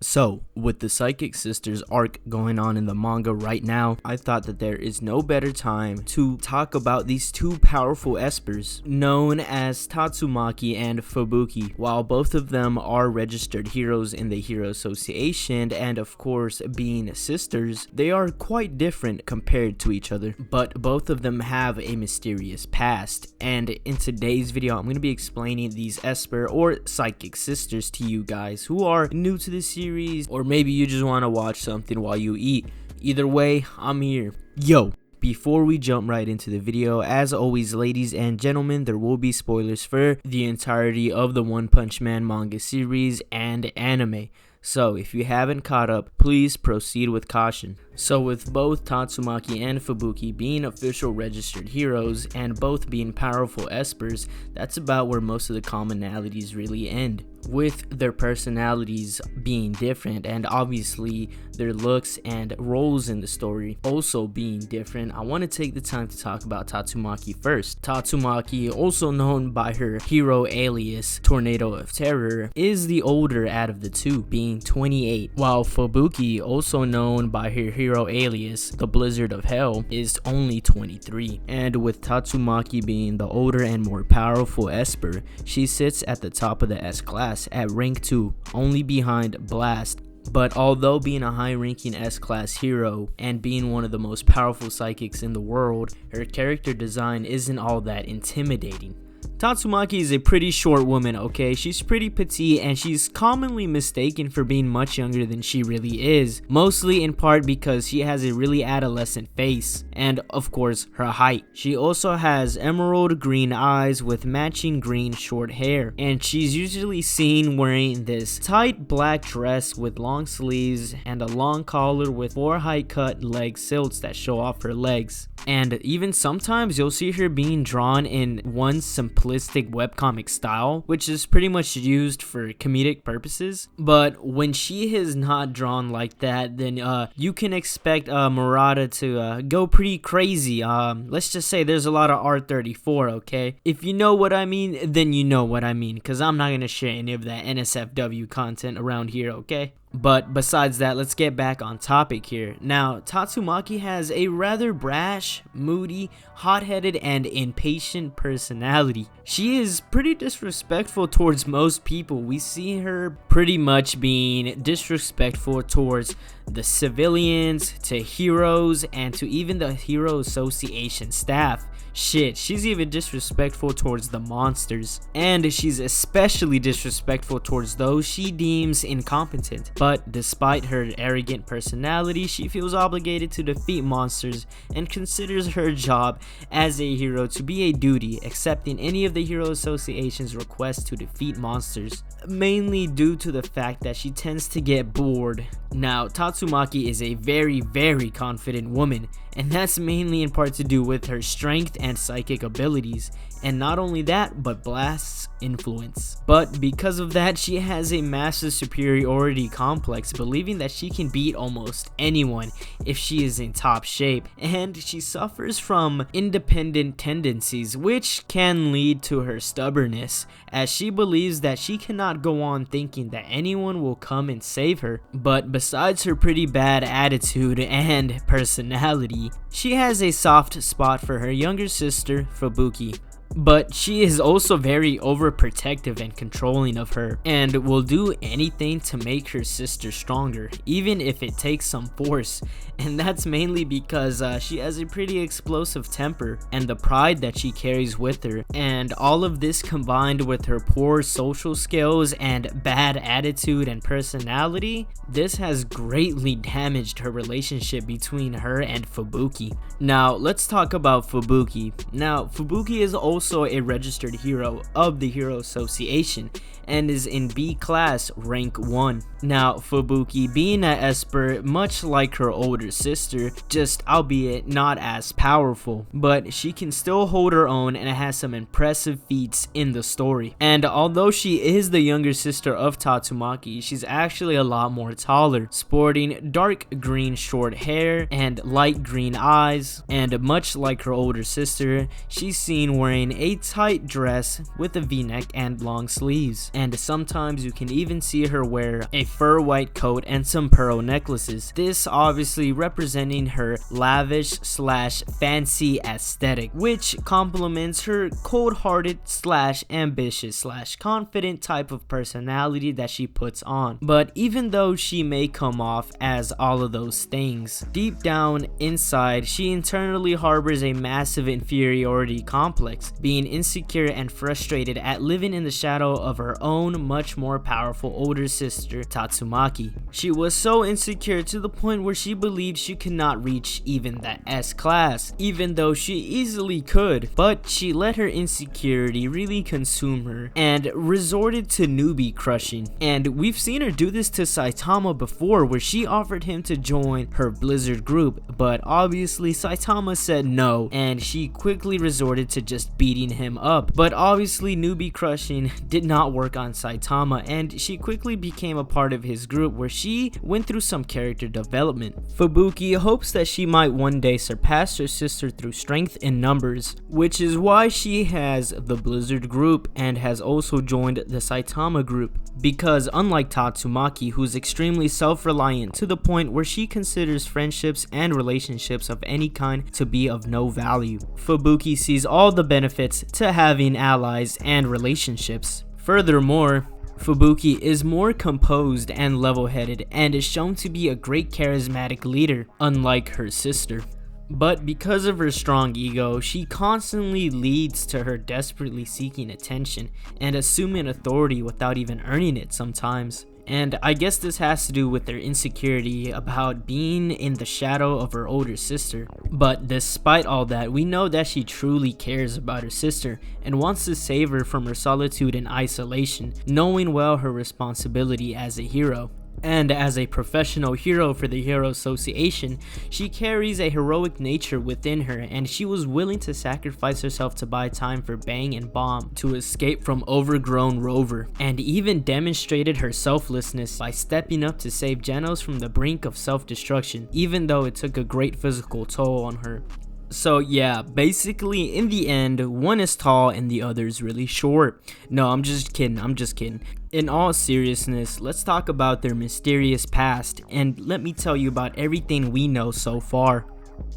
So, with the Psychic Sisters arc going on in the manga right now, I thought that there is no better time to talk about these two powerful espers known as Tatsumaki and Fubuki. While both of them are registered heroes in the Hero Association and of course being sisters, they are quite different compared to each other, but both of them have a mysterious past. And in today's video, I'm going to be explaining these esper or Psychic Sisters to you guys who are new to the series, or maybe you just want to watch something while you eat. Either way, I'm here. Yo, before we jump right into the video, as always, ladies and gentlemen, there will be spoilers for the entirety of the One Punch Man manga series and anime. So if you haven't caught up, please proceed with caution. So with both Tatsumaki and Fubuki being official registered heroes and both being powerful espers, that's about where most of the commonalities really end, with their personalities being different and obviously their looks and roles in the story also being different. I want to take the time to talk about Tatsumaki first. Tatsumaki, also known by her hero alias Tornado of Terror, is the older out of the two, being 28, while Fubuki, also known by her hero alias the Blizzard of Hell, is only 23. And with Tatsumaki being the older and more powerful esper, she sits at the top of the S class at rank 2, only behind Blast. But although being a high-ranking S-class hero and being one of the most powerful psychics in the world, her character design isn't all that intimidating. Tatsumaki is a pretty short woman, okay? She's pretty petite and she's commonly mistaken for being much younger than she really is, mostly in part because she has a really adolescent face and, of course, her height. She also has emerald green eyes with matching green short hair, and she's usually seen wearing this tight black dress with long sleeves and a long collar with 4 high-cut leg silts that show off her legs. And even sometimes you'll see her being drawn in one simplistic webcomic style, which is pretty much used for comedic purposes. But when she is not drawn like that, then you can expect Murata to go pretty crazy. Let's just say there's a lot of R34, okay? If you know what I mean, then you know what I mean, because I'm not going to share any of that NSFW content around here, okay? But besides that, let's get back on topic here. Now, Tatsumaki has a rather brash, moody, hot-headed, and impatient personality. She is pretty disrespectful towards most people. We see her pretty much being disrespectful towards the civilians, to heroes, and to even the Hero Association staff. Shit, she's even disrespectful towards the monsters, and she's especially disrespectful towards those she deems incompetent. But despite her arrogant personality, she feels obligated to defeat monsters and considers her job as a hero to be a duty, accepting any of the Hero Association's requests to defeat monsters, mainly due to the fact that she tends to get bored. Now, Tatsumaki is a very confident woman, and that's mainly in part to do with her strength and psychic abilities, and not only that, but Blast's influence. But because of that, she has a massive superiority complex, believing that she can beat almost anyone if she is in top shape, and she suffers from independent tendencies, which can lead to her stubbornness, as she believes that she cannot go on thinking that anyone will come and save her. But besides her pretty bad attitude and personality, she has a soft spot for her younger sister, Fubuki. But she is also very overprotective and controlling of her, and will do anything to make her sister stronger, even if it takes some force. And that's mainly because she has a pretty explosive temper and the pride that she carries with her, and all of this combined with her poor social skills and bad attitude and personality, this has greatly damaged her relationship between her and Fubuki. Now let's talk about Fubuki. Now Fubuki is also a registered hero of the Hero Association and is in B class rank 1. Now Fubuki, being an esper much like her older sister, just albeit not as powerful, but she can still hold her own and has some impressive feats in the story. And although she is the younger sister of Tatsumaki, she's actually a lot more taller, sporting dark green short hair and light green eyes, and much like her older sister, she's seen wearing wearing a tight dress with a v-neck and long sleeves, and sometimes you can even see her wear a fur white coat and some pearl necklaces. This obviously representing her lavish slash fancy aesthetic, which complements her cold-hearted slash ambitious slash confident type of personality that she puts on. But even though she may come off as all of those things, deep down inside she internally harbors a massive inferiority complex, being insecure and frustrated at living in the shadow of her own much more powerful older sister Tatsumaki. She was so insecure to the point where she believed she could not reach even that S class, even though she easily could, but she let her insecurity really consume her and resorted to newbie crushing. And we've seen her do this to Saitama before, where she offered him to join her Blizzard group, but obviously Saitama said no, and she quickly resorted to just beating him up. But obviously newbie crushing did not work on Saitama, and she quickly became a part of his group, where she went through some character development. Fubuki hopes that she might one day surpass her sister through strength in numbers, which is why she has the Blizzard group and has also joined the Saitama group, because unlike Tatsumaki, who's extremely self-reliant to the point where she considers friendships and relationships of any kind to be of no value, Fubuki sees all the benefits to having allies and relationships. Furthermore, Fubuki is more composed and level-headed and is shown to be a great charismatic leader, unlike her sister. But because of her strong ego, she constantly leads to her desperately seeking attention and assuming authority without even earning it sometimes. And I guess this has to do with their insecurity about being in the shadow of her older sister. But despite all that, we know that she truly cares about her sister and wants to save her from her solitude and isolation, knowing well her responsibility as a hero. And as a professional hero for the Hero Association, she carries a heroic nature within her, and she was willing to sacrifice herself to buy time for Bang and Bomb to escape from overgrown Rover, and even demonstrated her selflessness by stepping up to save Genos from the brink of self-destruction, even though it took a great physical toll on her. So yeah, basically in the end, one is tall and the other is really short. No, I'm just kidding. In all seriousness, let's talk about their mysterious past, and let me tell you about everything we know so far.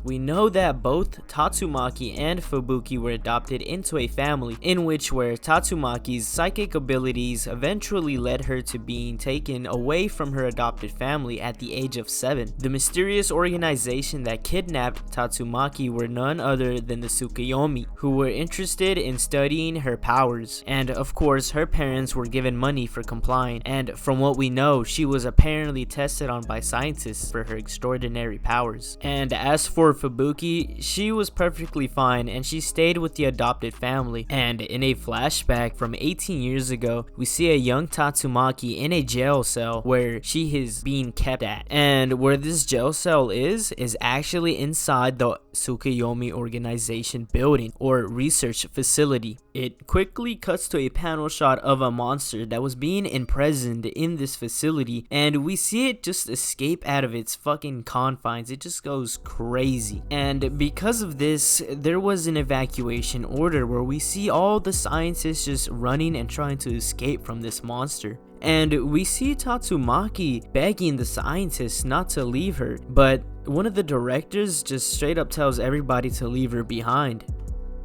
We know that both Tatsumaki and Fubuki were adopted into a family in which where Tatsumaki's psychic abilities eventually led her to being taken away from her adopted family at the age of 7. The mysterious organization that kidnapped Tatsumaki were none other than the Tsukuyomi, who were interested in studying her powers, and of course her parents were given money for complying, and from what we know, she was apparently tested on by scientists for her extraordinary powers. And as for Fubuki, she was perfectly fine and she stayed with the adopted family. And in a flashback from 18 years ago, we see a young Tatsumaki in a jail cell where she is being kept at. And where this jail cell is actually inside the Tsukuyomi organization building or research facility. It quickly cuts to a panel shot of a monster that was being imprisoned in this facility, and we see it just escape out of its fucking confines. It just goes crazy. And because of this, there was an evacuation order where we see all the scientists just running and trying to escape from this monster. And we see Tatsumaki begging the scientists not to leave her, but one of the directors just straight up tells everybody to leave her behind.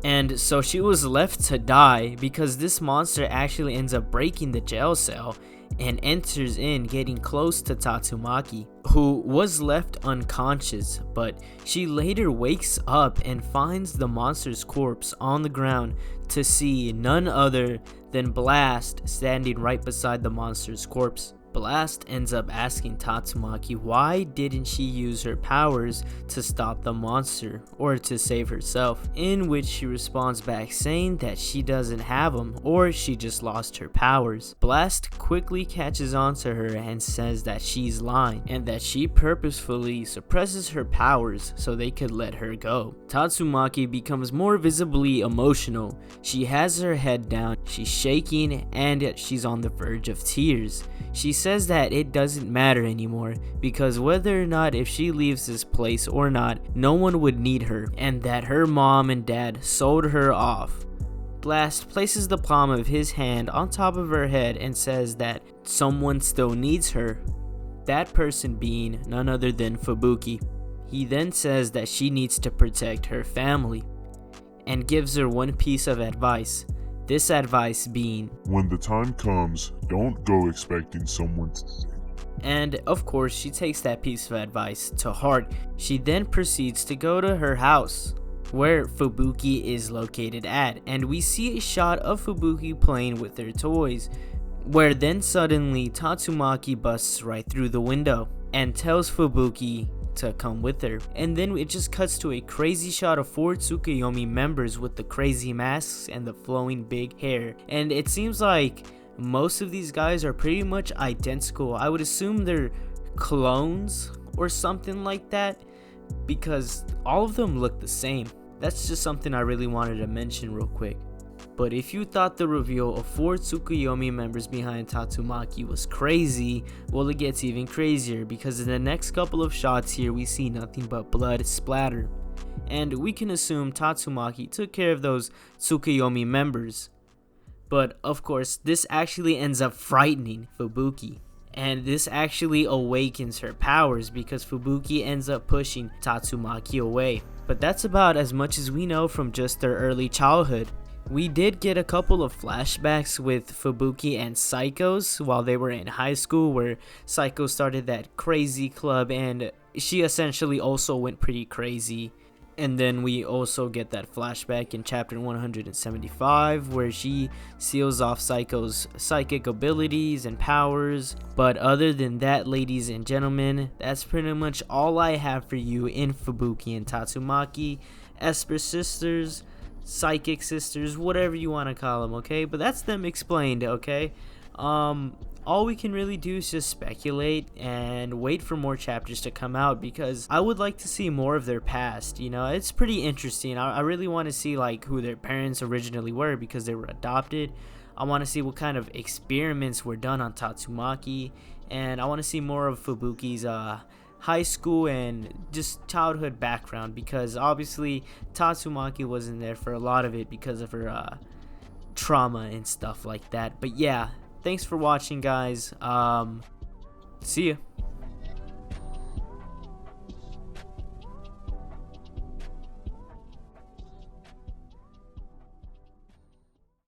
And so she was left to die because this monster actually ends up breaking the jail cell and enters in, getting close to Tatsumaki, who was left unconscious, but she later wakes up and finds the monster's corpse on the ground to see none other than Blast standing right beside the monster's corpse. Blast ends up asking Tatsumaki why didn't she use her powers to stop the monster or to save herself, in which she responds back saying that she doesn't have them or she just lost her powers. Blast quickly catches on to her and says that she's lying and that she purposefully suppresses her powers so they could let her go. Tatsumaki becomes more visibly emotional. She has her head down, she's shaking, and she's on the verge of tears. She says that it doesn't matter anymore because whether or not if she leaves this place or not, no one would need her, and that her mom and dad sold her off. Blast places the palm of his hand on top of her head and says that someone still needs her, that person being none other than Fubuki. He then says that she needs to protect her family and gives her one piece of advice. This advice being, when the time comes, don't go expecting someone to save you. And of course, she takes that piece of advice to heart. She then proceeds to go to her house, where Fubuki is located at, and we see a shot of Fubuki playing with her toys, where then suddenly Tatsumaki busts right through the window and tells Fubuki to come with her. And then it just cuts to a crazy shot of 4 Tsukuyomi members with the crazy masks and the flowing big hair, and it seems like most of these guys are pretty much identical. I would assume they're clones or something like that, because all of them look the same. That's just something I really wanted to mention real quick. But if you thought the reveal of 4 Tsukuyomi members behind Tatsumaki was crazy, well, it gets even crazier, because in the next couple of shots here we see nothing but blood splatter, and we can assume Tatsumaki took care of those Tsukuyomi members. But of course, this actually ends up frightening Fubuki, and this actually awakens her powers, because Fubuki ends up pushing Tatsumaki away. But that's about as much as we know from just their early childhood. We did get a couple of flashbacks with Fubuki and Psychos while they were in high school, where Psycho started that crazy club and she essentially also went pretty crazy. And then we also get that flashback in chapter 175 where she seals off Psycho's psychic abilities and powers. But other than that, ladies and gentlemen, that's pretty much all I have for you in Fubuki and Tatsumaki, ESPER sisters, psychic sisters, whatever you want to call them, okay? But that's them explained, okay? All we can really do is just speculate and wait for more chapters to come out, because I would like to see more of their past. You know, it's pretty interesting. I really want to see like who their parents originally were, because they were adopted. I want to see what kind of experiments were done on Tatsumaki, and I want to see more of Fubuki's high school and just childhood background, because obviously Tatsumaki wasn't there for a lot of it because of her trauma and stuff like that. But yeah, thanks for watching, guys. See ya.